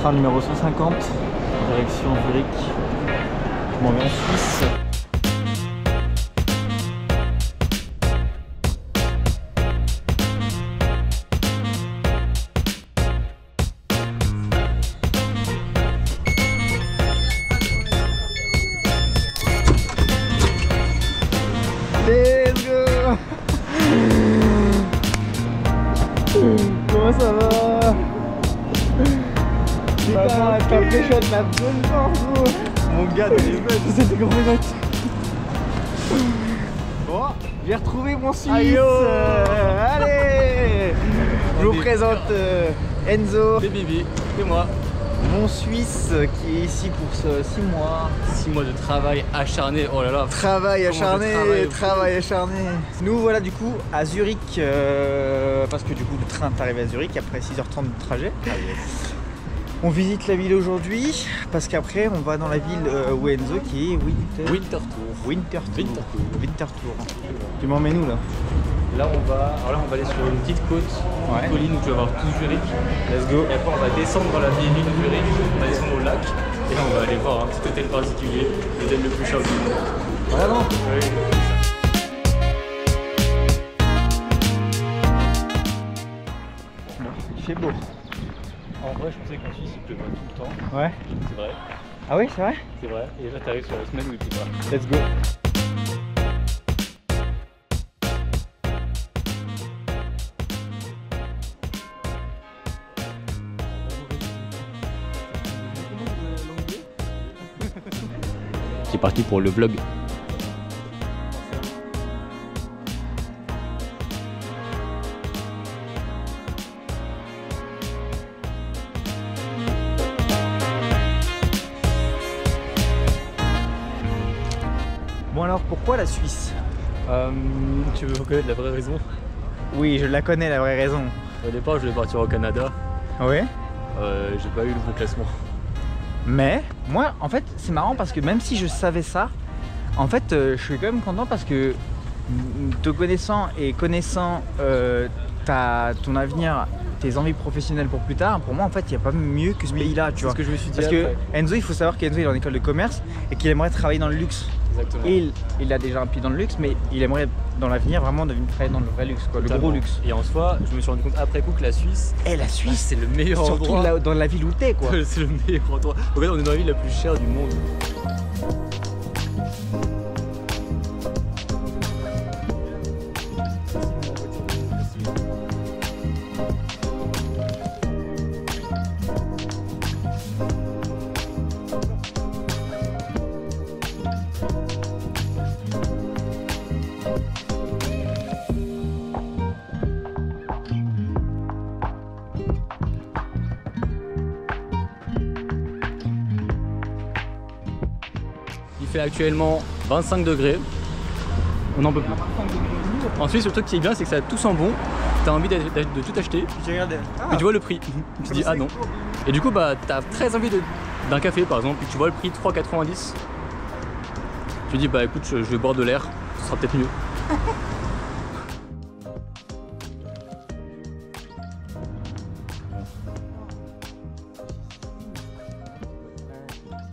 Train numéro 150, direction Zurich. Je m'en vais en Suisse. Let's go. Comment ça va? Putain, t'as fait shot la bonne force, gros. Mon gars, t'es bête, c'était gros bête. Bon, j'ai retrouvé mon Suisse. Allez, je vous présente Enzo. C'est Bibi, c'est moi. Mon Suisse qui est ici pour 6 mois. 6 mois de travail acharné, oh là là. Travail acharné, travail acharné. Nous voilà du coup à Zurich, parce que du coup le train est arrivé à Zurich après 6h30 de trajet. Ah, yes. On visite la ville aujourd'hui parce qu'après on va dans la ville où Enzo qui est Winterthur. Winterthur. Tu m'emmènes où là? Là on va aller sur une petite côte, une colline où tu vas voir tout Zurich. Let's go. Et après on va descendre dans la vieille ville de Zurich, on va descendre au lac et là on va aller voir un petit hôtel particulier, l'hôtel le plus cher du monde. Vraiment? Oui. Il fait beau. En vrai je pensais qu'en Suisse il pleuvait tout le temps. Ouais. C'est vrai. Ah oui, c'est vrai? C'est vrai. Et là t'arrives sur la semaine où il pleut pas. Let's go. C'est parti pour le vlog. Bon alors pourquoi la Suisse? Tu veux connaître la vraie raison? Oui, je la connais la vraie raison. Au départ je voulais partir au Canada. Oui. J'ai pas eu le bon classement. Mais moi en fait c'est marrant parce que même si je savais ça, en fait je suis quand même content parce que te connaissant et connaissant ton avenir, tes envies professionnelles pour plus tard, pour moi en fait il n'y a pas mieux que ce pays-là, tu vois. C'est ce que je me suis dit. Parce après. que Enzo, il faut savoir qu'Enzo il est en école de commerce et qu'il aimerait travailler dans le luxe. Exactement. Et il a déjà un pied dans le luxe, mais il aimerait dans l'avenir vraiment devenir travailler dans le vrai luxe, quoi, le gros luxe. Et en soi, je me suis rendu compte après coup que la Suisse, Et la Suisse, c'est le meilleur surtout endroit. là, dans la ville où t'es, quoi. C'est le meilleur endroit. En fait, on est dans la ville la plus chère du monde. Il fait actuellement 25 degrés. On n'en peut plus. En Suisse, le truc qui est bien, c'est que ça tout sent bon. T'as envie de tout acheter. Mais tu vois le prix. Tu te dis ah non. Et du coup, bah, t'as très envie d'un café par exemple. Et tu vois le prix 3,90. Tu te dis bah écoute, je vais boire de l'air. Ce sera peut-être mieux.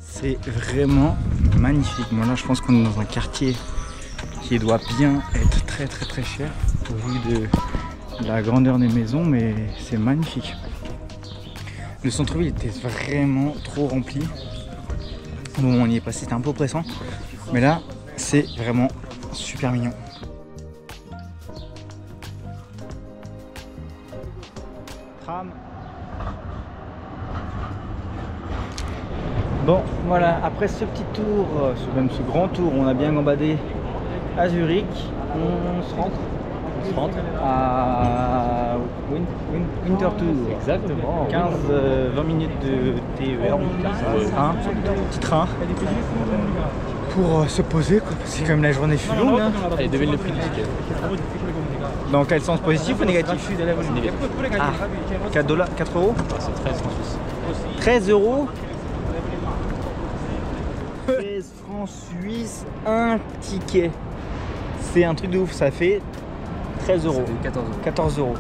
C'est vraiment magnifique. Moi là je pense qu'on est dans un quartier qui doit bien être très cher au vu de la grandeur des maisons, mais c'est magnifique. Le centre-ville était vraiment trop rempli. Bon, on y est passé, c'était un peu oppressant, mais là c'est vraiment super mignon. Tram. Bon, voilà, après ce petit tour, même ce grand tour, on a bien gambadé à Zurich. On se rentre à Winterthur. Exactement. 15-20 minutes de TER, petit train pour se poser, quoi. C'est quand même la journée fut longue. Hein. Allez, devine le prix du ticket. Dans quel sens, positif ou négatif? Négatif. Ah, 4 $, 4 euros. Ah, c'est 13 en Suisse. 13 euros. 13 francs suisses, un ticket. C'est un truc de ouf, ça fait 13 euros. 14 euros. 14 euros.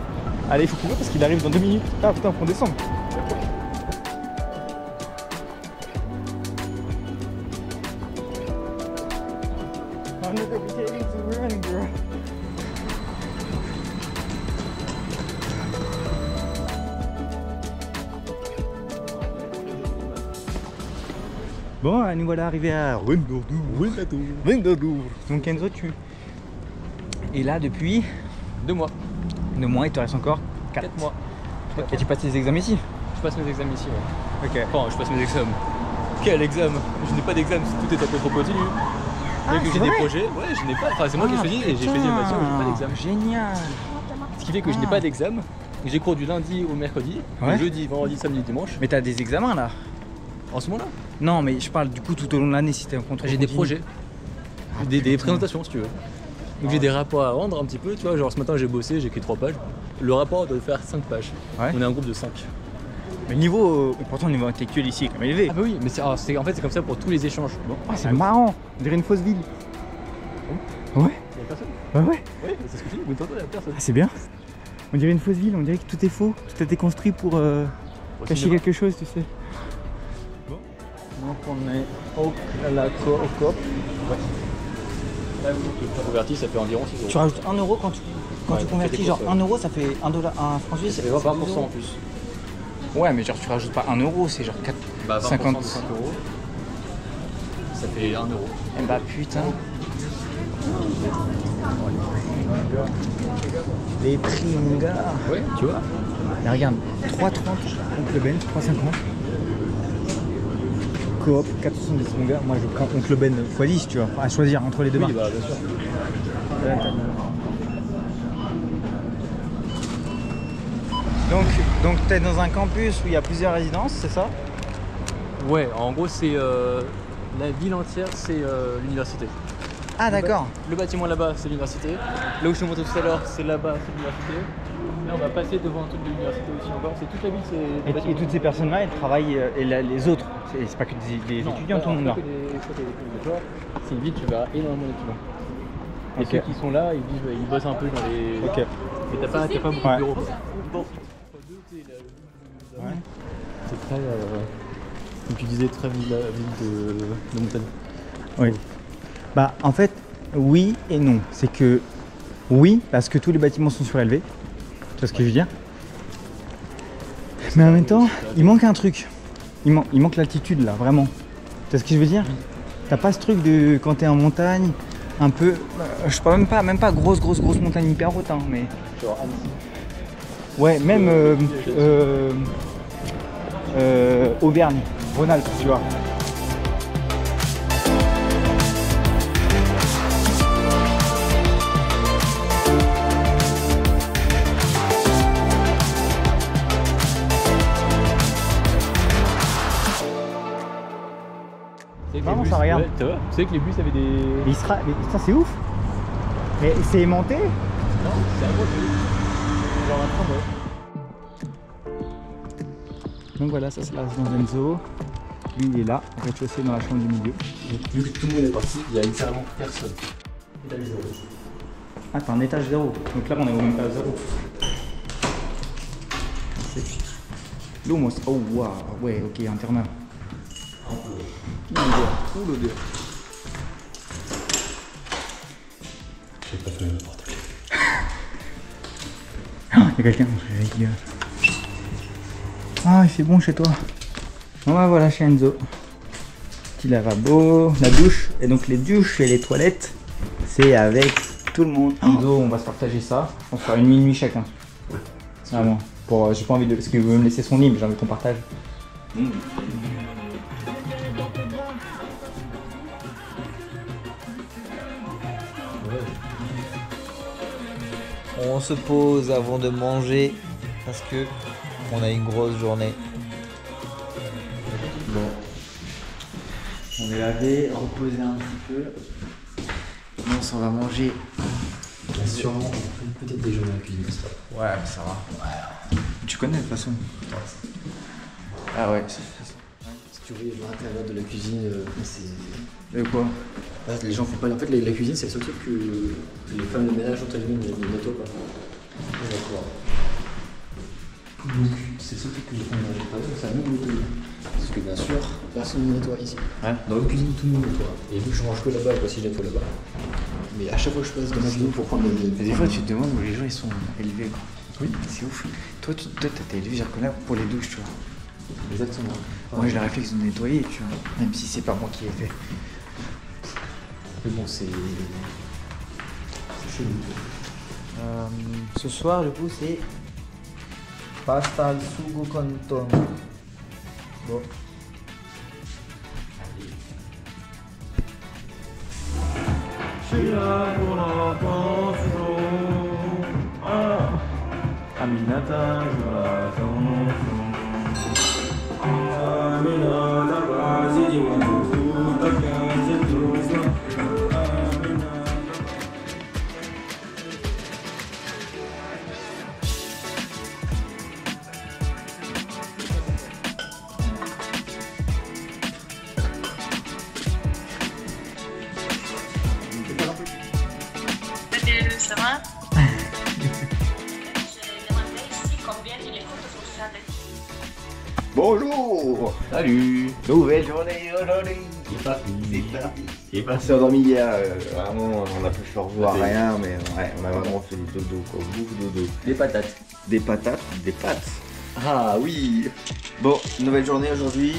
Allez, il faut courir parce qu'il arrive dans 2 minutes. Ah putain, faut qu'on descende. Bon, nous voilà arrivés à Windodour. Donc Enzo, tu es là depuis 2 mois. 2 mois, il te reste encore 4 mois. Et tu passes tes examens ici? Je passe mes examens ici, ouais. Ok. Enfin, je passe mes examens. Quel examen? Je n'ai pas d'examen, tout est à peu trop continu. Ah, Et que c'est j'ai des vrai projets, ouais, je n'ai pas. Enfin, c'est moi qui ai choisi et j'ai fait des matières où j'ai pas d'examen. Génial. Ce qui fait que je n'ai pas d'examen. J'ai cours du lundi au mercredi, Ouais. le jeudi, vendredi, samedi, dimanche. Mais t'as des examens là? En ce moment-là, Non, mais je parle du coup tout au long de l'année si t'es en contrôle. j'ai des continu. projets, des présentations si tu veux. Donc j'ai des rapports à rendre un petit peu, tu vois. Genre ce matin j'ai bossé, j'ai écrit 3 pages. Le rapport doit faire 5 pages. Ouais. On est un groupe de 5. Le niveau, pourtant le niveau intellectuel ici est quand même élevé. Ah bah oui, mais en fait c'est comme ça pour tous les échanges. Bon, Ah, c'est marrant, on dirait une fausse ville. Ouais, il y a personne. ouais, ouais. Oui, c'est ce que je dis, mais tantôt il y a personne. Ah, c'est bien. On dirait une fausse ville, on dirait que tout est faux, tout a été construit pour cacher quelque chose, tu sais. Bon. Donc on est à la coop. Ouais. Là, vu que tu convertis, ça fait environ 6 euros. Tu rajoutes 1 euro quand tu Ouais, convertis, fais des genre courses, 1 euro ça fait 1 dollar, un franc suisse. Ça fait 20% en plus. Ouais, mais genre tu rajoutes pas 1 euro, c'est genre 4, Bah 20% 50. de 5 euros. Ça fait 1 euro. Eh bah putain. Les prix mon gars. Ouais, tu vois. Mais regarde, 3,30 Oncle Ben, 3,50. Coop, 4,70 mon gars. Moi je prends Oncle Ben x10 tu vois, à choisir entre les deux marques. Oui, bah bien sûr. Donc t'es dans un campus où il y a plusieurs résidences, c'est ça? Ouais, en gros c'est la ville entière, c'est l'université. Ah d'accord. Le bâtiment là-bas, c'est l'université. Là où je te montrais tout à l'heure, c'est là-bas, c'est l'université. Là, on va passer devant un truc de l'université aussi encore. C'est toute la ville, c'est. Et toutes ces personnes-là, elles travaillent, et les autres, c'est pas que des étudiants, tout le monde là. C'est une ville, tu verras énormément d'étudiants. Et Ok. ceux qui sont là, ils bossent un peu dans les. Ok. Mais t'as pas beaucoup Ouais. de bureaux. Quoi. Bon. Ouais. C'est très. Comme tu disais, très ville de montagne. Oui. Bah en fait, oui et non. C'est que oui, parce que tous les bâtiments sont surélevés. Tu vois ce que je veux dire? Mais en même temps, il manque un truc. Il manque l'altitude là, vraiment. Tu vois ce que je veux dire? T'as pas ce truc de quand t'es en montagne, un peu. Je parle même pas grosse montagne hyper haute, hein, mais. Genre Annecy. Ouais, même Auvergne, Rhône-Alpes, tu vois. Vraiment, ça regarde. Ouais, tu vois, tu sais que les bus avaient des. Mais putain, c'est ouf. Mais c'est aimanté. Non, c'est un gros bus. Genre un tramway. Donc voilà, ça c'est la résidence d'Enzo. Lui il est là, au rez-de-chaussée dans la chambre du milieu. Vu que tout le monde est parti, il y a littéralement personne. Étage 0. Ah, t'es en étage 0. Donc là on est au même étage 0. L'eau, moi, oh waouh, ouais, ok, internat. Ouh l'odeur. J'ai pas fait n'importe quoi. Il y a quelqu'un, je vais. Ah, il fait bon chez toi. Bon bah voilà chez Enzo. Petit lavabo, la douche. Et donc les douches et les toilettes, c'est avec tout le monde. Enzo, on va se partager ça. On va faire une minuit chacun. Ah bon, j'ai pas envie de. Parce qu'il veut me laisser son lit, mais j'ai envie qu'on partage. On se pose avant de manger parce que on a une grosse journée. Bon. On est lavé, reposé un petit peu. Bon, on va manger. Sûrement, peut-être déjeuner à la cuisine. Ouais, mais ça va. Ouais. Tu connais de toute façon. Ah ouais. Si tu voyais l'intérieur de la cuisine, c'est. Et quoi? Les gens font pas. En fait, la cuisine, c'est le seul truc que les femmes de ménage ont allumé les motos, quoi. D'accord. Donc, c'est le seul truc que les femmes de ménage ont pas, c'est à nous de nettoyer. Parce que bien sûr, personne ne nettoie ici. Ouais. Dans la cuisine, tout le monde nettoie. Et vu que je mange que là-bas, bah, si je nettoie là-bas. Mais à chaque fois que je passe dans ma cuisine pour prendre Mais des fois, tu te demandes où les gens ils sont élevés. Quoi. Oui. C'est ouf. Toi, t'as été élevé, je reconnais, pour les douches, tu vois. Exactement. Moi j'ai le réflexe de nettoyer, tu vois, même si c'est pas moi qui l'ai fait. Mais bon, c'est chelou. Ce soir, du coup, c'est pasta al sugo con thon. Bon. Aminata, Ça va? Je demandais ici combien il coûte pour ça. Bonjour. Salut. Nouvelle journée aujourd'hui. C'est parti. C'est parti. Il est passé endormi hier, vraiment on a pu faire voir rien, mais ouais, on a vraiment fait du dodo quoi, bouffe dodo. Des patates. Des patates, des pâtes. Ah oui. Bon, nouvelle journée aujourd'hui.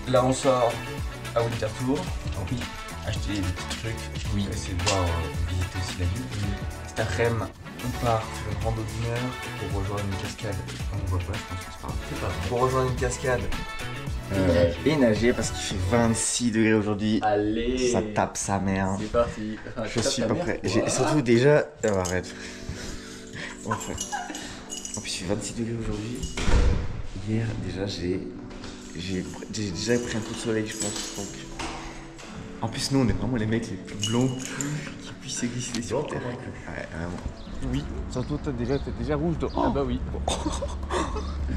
Là on sort à Winterthur. Oui. Acheter des petits trucs. Oui. Essayer de voir, visiter aussi la ville. Cet après-midi, on part sur une rando d'une heure pour rejoindre une cascade. On ne voit pas, je pense que c'est pas grave. Pour rejoindre une cascade. Et nager parce qu'il fait 26 degrés aujourd'hui. Allez. Ça tape sa mère. C'est parti. Je suis pas prêt. J'ai surtout déjà. Oh, arrête. Enfin. En plus, il fait 26 degrés aujourd'hui. Hier, déjà, j'ai déjà pris un coup de soleil, je pense. Donc. En plus, nous, on est vraiment les mecs les plus blonds qui puissent exister sur Terre. Ouais, vraiment. Oui, surtout t'es déjà rouge. Donc... Ah bah oui.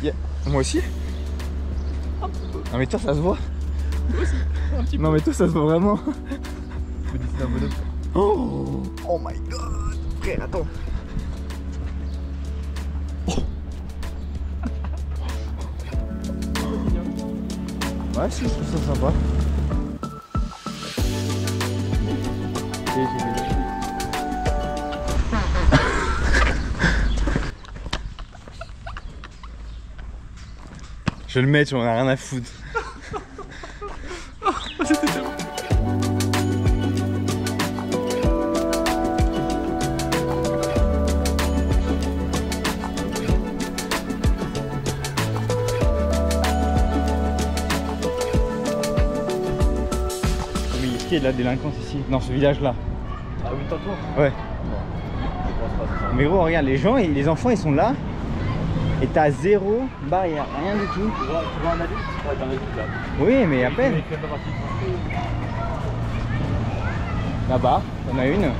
Yeah. Moi aussi. Non mais toi ça se voit. Moi aussi. Un petit peu. Non mais toi ça se voit vraiment. Je me dis c'est un bonhomme. Oh my god. Frère attends. Ouais si je trouve ça sympa. Je vais le mettre, j'en ai rien à foutre. C'était tellement... Oui, est-ce qu'il y a de la délinquance ici? Dans ce village-là? Ah oui, tantôt. Ouais. Je pense pas, c'est ça. Mais gros, regarde, les enfants ils sont là et t'as zéro barrière, rien du tout. Tu vois un adulte? Ouais, t'as un adulte là. Oui, mais à peine. Il fait pas partie. Là-bas, on a une.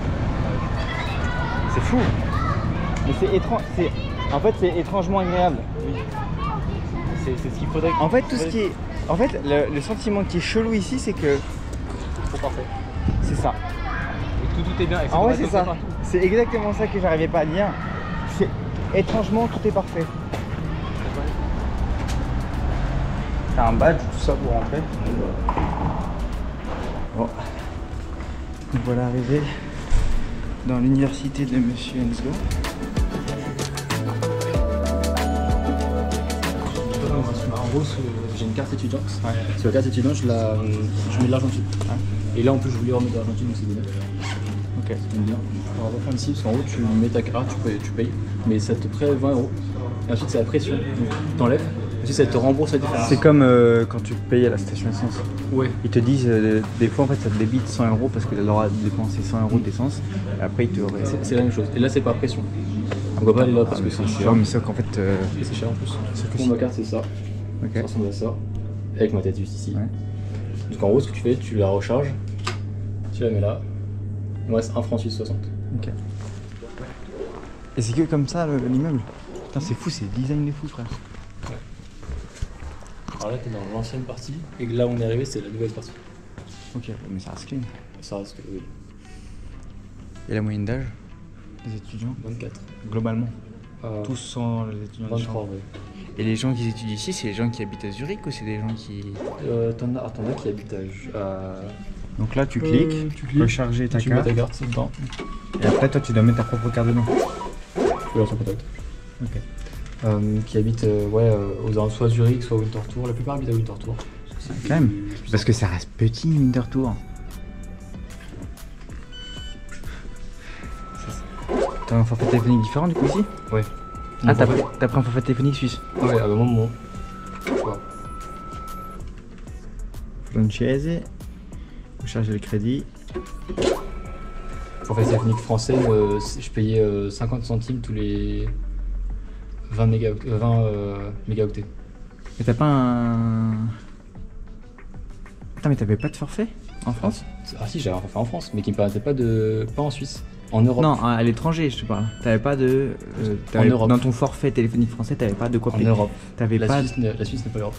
C'est fou. Mais c'est étrange. En fait, c'est étrangement agréable. C'est ce qu'il faudrait. En fait, tout ce qui est. En fait, le sentiment qui est chelou ici, c'est que. Trop parfait. C'est ça. Et tout est bien. En vrai, c'est ça. C'est exactement ça que j'arrivais pas à dire. C'est étrangement, tout est parfait. T'as un badge, tout ça pour rentrer. Bon. Nous voilà arrivés dans l'université de Monsieur Enzo. En gros, j'ai une carte étudiante. Ouais. Sur la carte étudiante, je mets de l'argent dessus. Ouais. Et là, en plus, je voulais remettre de l'argent dessus, donc c'est bien. Ok. C'est bien. On va refaire ici, parce qu'en gros, tu mets ta carte, tu payes, mais ça te prête 20 €. Et ensuite, c'est la pression. Donc, t'enlèves. Ensuite, ça te rembourse la différence. C'est comme quand tu payes à la station essence. Ouais. Ils te disent, des fois, en fait, ça te débite 100 € parce que tu as le droit de dépenser 100 € d'essence. Et après, ils te. C'est la même chose. Et là, c'est par pression. On va pas aller là parce que c'est cher. Non, mais c'est qu'en fait. Et c'est cher en plus. Pour ma carte, c'est ça. Ok. Ça ressemble à ça. Avec ma tête juste ici. Ouais. Donc en gros, ce que tu fais, tu la recharges. Tu la mets là. Il me reste 1 franc suisse 60. Ok. Et c'est que comme ça l'immeuble? Putain, c'est fou, c'est le design de fou, frère. Ouais. Alors là, t'es dans l'ancienne partie. Et là, où on est arrivé, c'est la nouvelle partie. Ok, mais ça reste clean. Ça reste, oui. Et la moyenne d'âge des étudiants? 24. Globalement? Tous sans les étudiants de 23, chambre. oui. Et les gens qui étudient ici, c'est les gens qui habitent à Zurich ou c'est des gens qui... T'en as qui habitent Donc là, tu cliques, recharger ta tu carte. mets ta carte dedans. Et après, toi, tu dois mettre ta propre carte dedans. Tu peux avoir son contact. Ok. qui habitent aux alentours, soit Zurich, soit Winterthur. La plupart habitent à Winterthur. Quand même. Parce que ça reste petit, Winterthur. T'as un forfait téléphonique différent du coup ici? Ouais. Ah, t'as pris un forfait téléphonique suisse? Ouais, à un moment. Francese. Vous chargez le crédit. Forfait téléphonique français, je payais 50 centimes tous les 20 mégaoctets. Mais t'as pas un... Attends, mais t'avais pas de forfait en France? Ah si, j'avais un forfait en France, mais qui me permettait pas en Suisse. En Europe. Non, à l'étranger, je te parle. T'avais pas de... en Europe. Dans ton forfait téléphonique français, t'avais pas de quoi payer. En Europe. T'avais pas... La Suisse n'est pas l'Europe.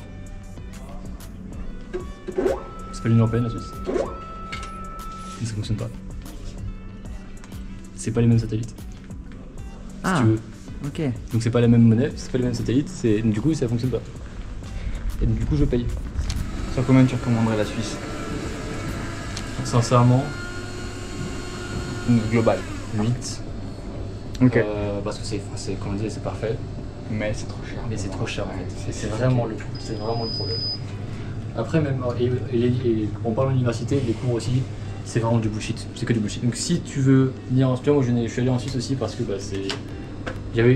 C'est pas l'Union Européenne, la Suisse. Mais ça fonctionne pas. C'est pas les mêmes satellites. Ah, Si tu veux. ok. Donc c'est pas la même monnaie, c'est pas les mêmes satellites, du coup ça fonctionne pas. Et du coup je paye. Sur combien tu recommanderais la Suisse? Sincèrement, Global. 8. Ok. Parce que c'est comme on disait, c'est parfait. Mais c'est trop cher. Mais c'est trop cher en fait. C'est vraiment le problème. Après même, on parle de l'université, les cours aussi, c'est vraiment du bullshit. C'est que du bullshit. Donc si tu veux venir en Suisse, moi je suis allé en Suisse aussi parce que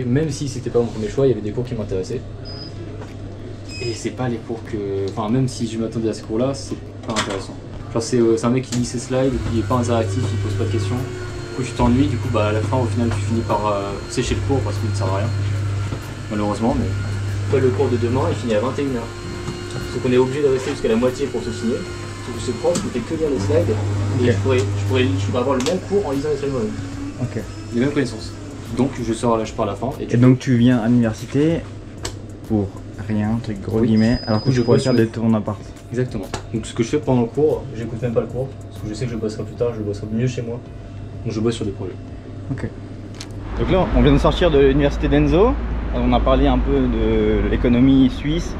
même si c'était pas mon premier choix, il y avait des cours qui m'intéressaient. Et c'est pas les cours que... Enfin même si je m'attendais à ce cours là, c'est pas intéressant. Genre c'est un mec qui lit ses slides, il est pas interactif, il pose pas de questions. Du coup tu t'ennuies, du coup à la fin au final tu finis par sécher le cours parce qu'il ne sert à rien. Malheureusement, mais... Toi le cours de demain il finit à 21h. Donc on est obligé de rester jusqu'à la moitié pour se signer. Sauf que ce prof ne fait que lire les slides et je pourrais avoir le même cours en lisant les slides moi-même. Ok. Les mêmes connaissances. Donc je pars à la fin. Et donc tu viens à l'université pour rien, truc gros guillemets, alors que je pourrais faire de ton appart. Exactement. Donc ce que je fais pendant le cours, j'écoute même pas le cours, parce que je sais que je bosserai plus tard, je bosserai mieux chez moi. Donc je bosse sur des projets. Ok. Donc là on vient de sortir de l'université d'Enzo, on a parlé un peu de l'économie suisse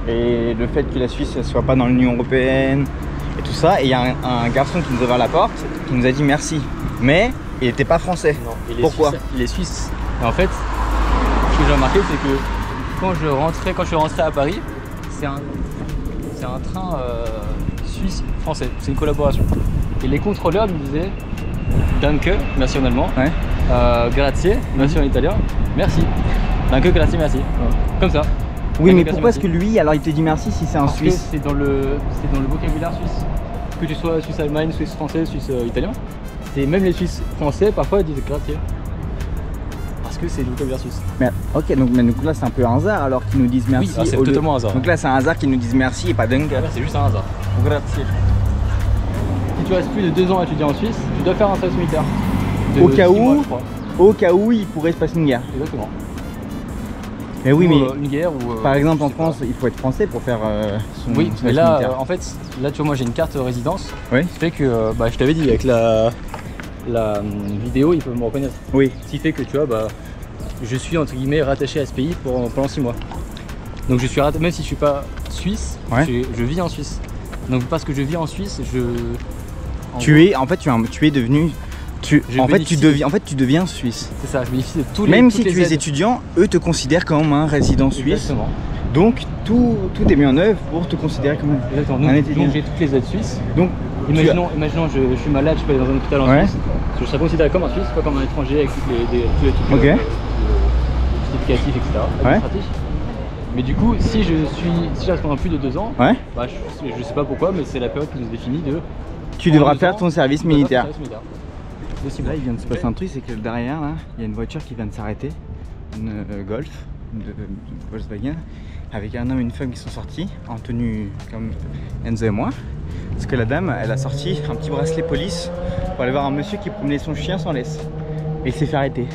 et le fait que la Suisse ne soit pas dans l'Union Européenne et tout ça, et il y a un garçon qui nous a ouvert la porte, qui nous a dit merci, mais il n'était pas français. Non, Pourquoi? Il est suisse. Et en fait, ce que j'ai remarqué, c'est que quand je suis rentré à Paris, c'est un train suisse-français, c'est une collaboration. Et les contrôleurs me disaient Danke, merci en allemand, Ouais. grazie, merci en italien, merci. Danke, grazie, merci. Comme ça. Oui, mais Danke, pourquoi est-ce merci. que lui alors il te dit merci si c'est un Parce que Suisse? c'est dans le vocabulaire suisse. Que tu sois Suisse-Allemagne, Suisse-Français, Suisse-Italien. Et même les Suisses français parfois ils disent grazie. Parce que c'est le vocabulaire suisse. Mais, ok, donc là c'est un peu un hasard alors qu'ils nous disent merci. Oui, c'est au lieu- totalement un hasard. Donc là c'est un hasard qu'ils nous disent merci et pas dingue. Là, c'est juste un hasard. Grazie. Si tu restes plus de 2 ans à étudier en Suisse, tu dois faire un service militaire. De Au cas 6 mois, où- je crois. Au cas où il pourrait se passer une guerre. Exactement. Mais oui, Ou, mais une guerre ou. par exemple en je sais pas. France il faut être français pour faire son Oui, mais service là, militaire. en fait, là tu vois, moi j'ai une carte résidence. Oui. Ce qui fait que, je t'avais dit, avec la vidéo, ils peuvent me reconnaître. Oui. Ce qui fait que tu vois, je suis entre guillemets rattaché à ce pays pendant 6 mois. Donc je suis rattaché, même si je suis pas suisse, Ouais. je vis en Suisse. Donc parce que je vis en Suisse, Tu es devenu. Je bénéficie. En fait, tu deviens suisse. C'est ça, je bénéficie de tous les. Même toutes si les tu es aides. étudiant, eux te considèrent comme un résident suisse. Exactement. Donc tout est mis en œuvre pour te considérer comme un. Exactement. Un Donc, étudiant. j'ai toutes les aides suisses. Donc Imaginons, je suis malade, je peux aller dans un hôpital en Ouais. Suisse. Je serais considéré comme un Suisse, pas comme un étranger avec tous les trucs Ok. justificatifs, etc. Administratifs. Mais du coup, si je reste pendant plus de 2 ans, ouais, je sais pas pourquoi, mais c'est la période qui nous définit de. tu en devras 2 faire ans, ton service tu devras militaire. faire ton service militaire. De 6 mois. Là, il vient de se passer un truc, c'est que derrière, là, il y a une voiture qui vient de s'arrêter, une Golf de Volkswagen, avec un homme et une femme qui sont sortis en tenue comme Enzo et moi. Parce que la dame, elle a sorti un petit bracelet police pour aller voir un monsieur qui promenait son chien sans laisse. Et il s'est fait arrêter.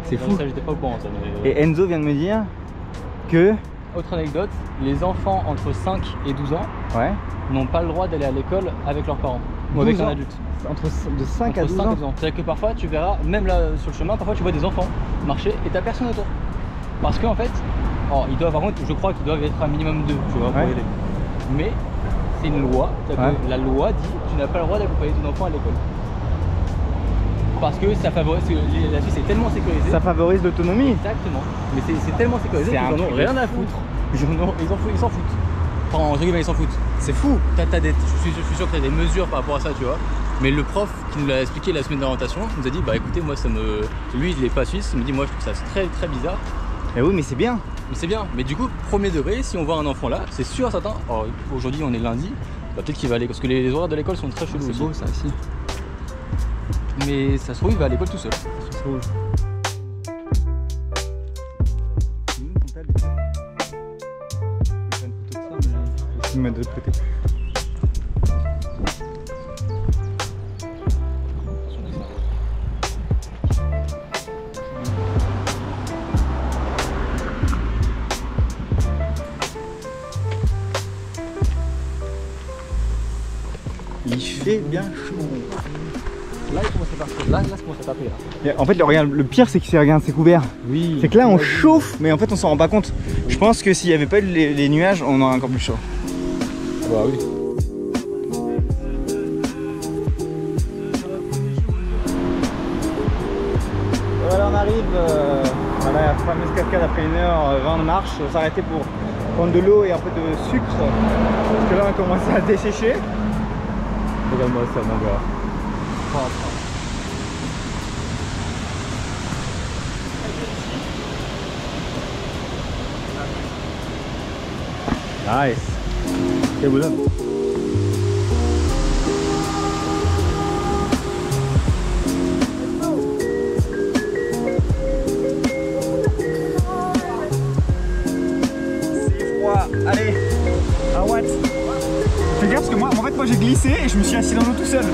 C'est fou. Ça, j'étais pas au courant, ça. Mais... Et Enzo vient de me dire que. Autre anecdote, les enfants entre 5 et 12 ans Ouais. n'ont pas le droit d'aller à l'école avec leurs parents ou avec 12 un ans. adulte. De 5 à Entre 12 5 ans. et 12 ans. C'est-à-dire que parfois tu verras, même là sur le chemin, parfois tu vois des enfants marcher et t'as personne autour. Parce qu'en fait, ils doivent, par contre, je crois qu'ils doivent être un minimum 2, tu vois, pour Ouais. y aller. Mais c'est une loi, c'est-à-dire que la loi dit que tu n'as pas le droit d'accompagner ton enfant à l'école. parce que ça favorise, la Suisse est tellement sécurisée. Ça favorise l'autonomie. Exactement. Mais c'est tellement sécurisé qu'ils en ont rien à foutre. Ils s'en foutent. Enfin, entre guillemets, ils s'en foutent. C'est fou. Je suis sûr que tu as des mesures par rapport à ça, tu vois. Mais le prof qui nous l'a expliqué la semaine d'orientation nous a dit bah écoutez, moi lui il est pas suisse, il me dit moi je trouve ça très très bizarre. Mais oui, mais c'est bien. Mais c'est bien. Mais du coup, premier degré, si on voit un enfant là, c'est sûr certain. Alors aujourd'hui on est lundi, bah, peut-être qu'il va aller parce que les horaires de l'école sont très chelous aussi. C'est beau ça aussi. Mais ça se trouve il va à l'école tout seul. Ça se trouve. Je vais mettre de l'autre côté. Il fait bien chaud. Là il commence à taper. Là ça commence à taper là. En fait, regarde, le pire c'est que regarde, c'est couvert. Oui. C'est que là on chauffe, mais en fait on s'en rend pas compte. Je pense que s'il n'y avait pas eu les nuages, on aurait encore plus chaud. Bah oui. Voilà, on arrive à la fameuse cascade après 1h20 de marche. On s'est arrêté pour prendre de l'eau et un peu de sucre. Parce que là on a commencé à dessécher. Regarde-moi ça mon gars. Nice. Quel bonhomme. C'est froid. Allez. À what? Fais gaffe parce que moi j'ai glissé et je me suis assis dans l'eau tout seul.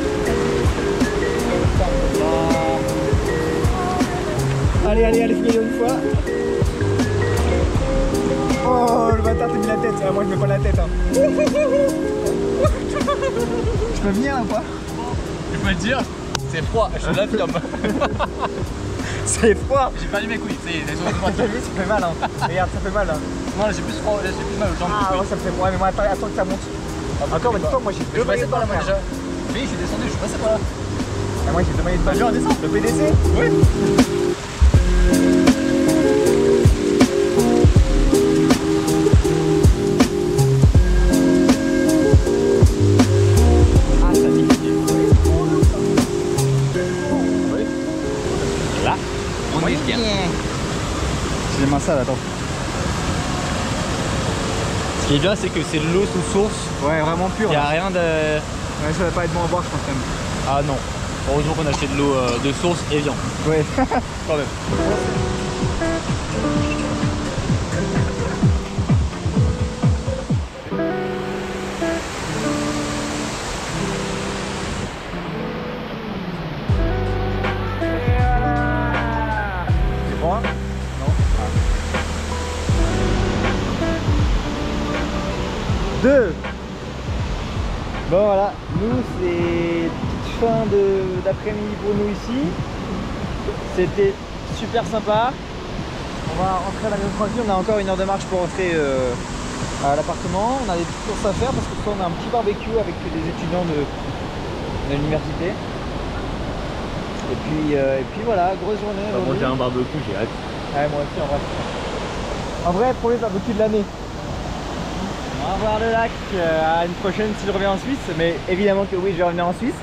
Allez, fais gagner une fois. Oh le bâtard, t'as mis la tête. Ah, moi je mets pas la tête hein. Je peux venir ou pas? Je peux te dire, c'est froid, je l'affirme. C'est froid. J'ai perdu mes couilles, ça y est, elles sont Ça fait mal hein. Regarde, ça fait mal hein. Non là j'ai plus froid, là j'ai plus mal aux jambes. Ah ouais, ça me fait froid, mais moi attends que ça monte. Encore une fois, moi j'ai deux maillots de bain déjà. Oui, je suis descendu, je suis passé par là. Ah, moi j'ai deux maillots de bain. Je redescends. Le PDC? Oui. J'ai les mains sales, attends. Ce qui est bien, c'est que c'est de l'eau sous source. Ouais, vraiment pur. Il n'y a rien de. Ouais, ça va pas être bon à boire, je pense même. Ah non. Heureusement qu'on a acheté de l'eau de source et viande. Ouais. Quand même. C'est bon hein? Non. Deux. Bon voilà, nous c'est petite fin d'après-midi pour nous ici. C'était super sympa. On va rentrer à la maison tranquille, on a encore 1 heure de marche pour rentrer à l'appartement. On a des petites courses à faire parce que ce soir on a un petit barbecue avec des étudiants de l'université. Et puis voilà, grosse journée. On va manger un barbecue, j'ai hâte. Ouais, moi aussi en vrai. En vrai, premier barbecue de l'année. On va voir le lac à une prochaine si je reviens en Suisse. Mais évidemment que oui, je vais revenir en Suisse.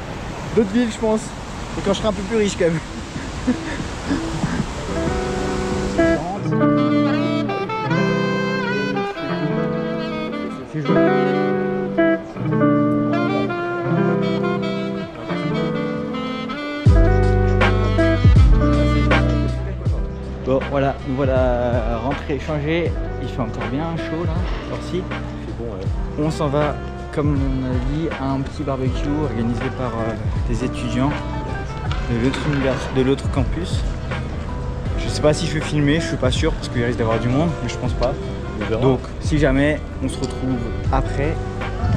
D'autres villes, je pense. Et quand je serai un peu plus riche quand même. C'est joli. Bon voilà, nous voilà rentrés, changés. Il fait encore bien chaud là, alors-ci. C'est bon, ouais. On s'en va, comme on a dit, à un petit barbecue organisé par des étudiants de l'autre campus. Je sais pas si je vais filmer, je suis pas sûr parce qu'il risque d'avoir du monde, mais je pense pas. Donc si jamais, on se retrouve après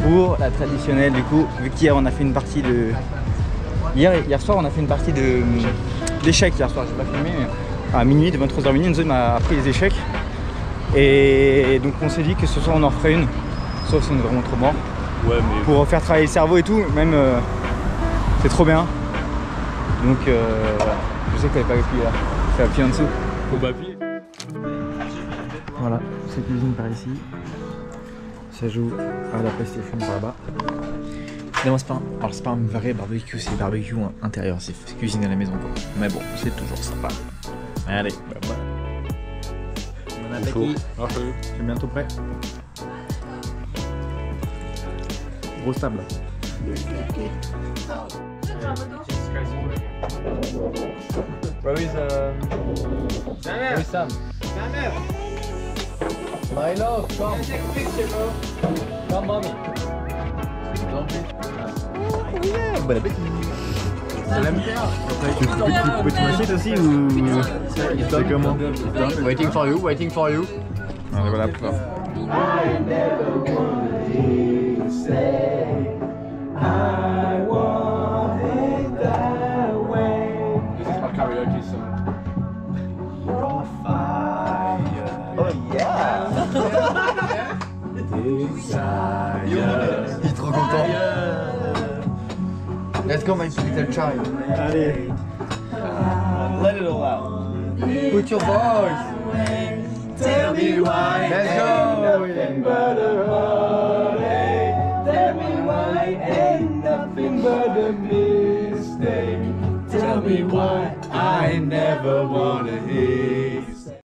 pour la traditionnelle du coup, vu qu'hier on a fait une partie de... Hier soir on a fait une partie d'échecs hier soir, j'ai pas filmé mais à minuit, de 23h minuit, Enzo m'a appris les échecs. Et donc on s'est dit que ce soir on en ferait une, sauf si on est vraiment trop mort. Ouais mais... Pour faire travailler le cerveau et tout, même c'est trop bien. Donc voilà, je sais qu'il fallait pas appuyer là, c'est appuyer en dessous. Faut pas appuyer. Voilà, c'est cuisine par ici. Ça joue à la PlayStation par là-bas. Non, c'est pas un vrai barbecue, c'est barbecue intérieur, c'est cuisine à la maison quoi. Mais bon, c'est toujours sympa. Allez, bah voilà. Bon appétit. C'est bientôt prêt. Grosse table. Where is Sam? My love, come. Come, mommy. Bon appétit. Tu peux te mâcher aussi ou c'est comment? Waiting for you, waiting for you. Allez, voilà. This is my karaoke song. Il est trop content. Let's go my little child. Allez. Let it all out. Put your voice. Tell me why. Let's go. Nothing but a heartache. Tell me why ain't nothing but a mistake. Tell me why I never wanna hear.